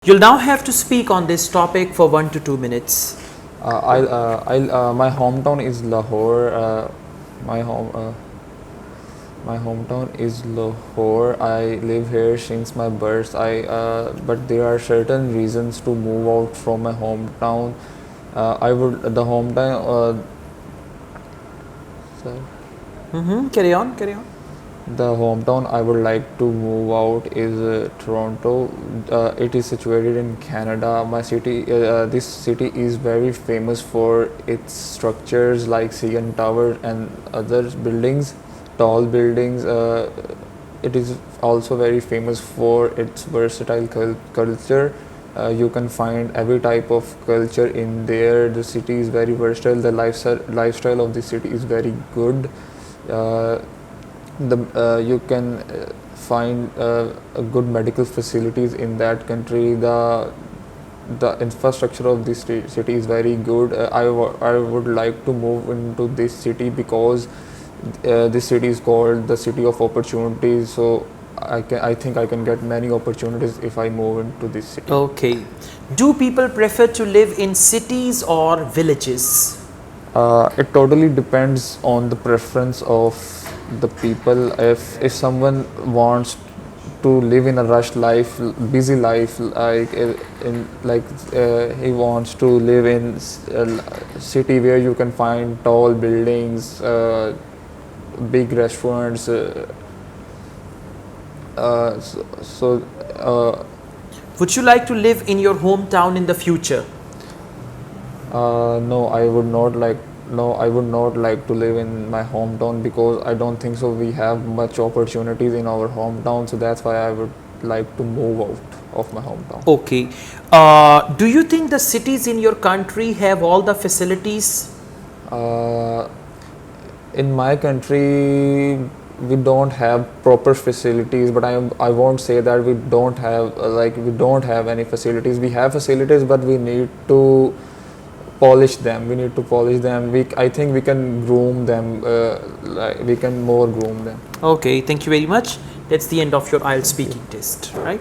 You'll now have to speak on this topic for 1 to 2 minutes. My hometown is Lahore. My home, my hometown is Lahore. I live here since my birth. But there are certain reasons to move out from my hometown. I would the hometown. Sorry. Carry on, carry on. The hometown I would like to move out is Toronto. It is situated in Canada. This city is very famous for its structures like CN Tower and other buildings, tall buildings. It is also very famous for its versatile culture. You can find every type of culture in there. The city is very versatile. The lifestyle of the city is very good. You can find good medical facilities in that country. The infrastructure of this city is very good. I would like to move into this city because this city is called the city of opportunities. So I think I can get many opportunities if I move into this city. Okay. Do people prefer to live in cities or villages? It totally depends on the preference of the people. If someone wants to live in a rushed life, busy life, he wants to live in a city where you can find tall buildings, big restaurants. Would you like to live in your hometown in the future? No, I would not like. No, I would not like to live in my hometown because I don't think so. We have much opportunities in our hometown, so that's why I would like to move out of my hometown. Okay. Do you think the cities in your country have all the facilities? In my country, we don't have proper facilities, but I won't say that we don't have we don't have any facilities. We have facilities, but we need to polish them. I think we can groom them. We can more groom them. Okay, thank you very much. That's the end of your IELTS speaking test, right?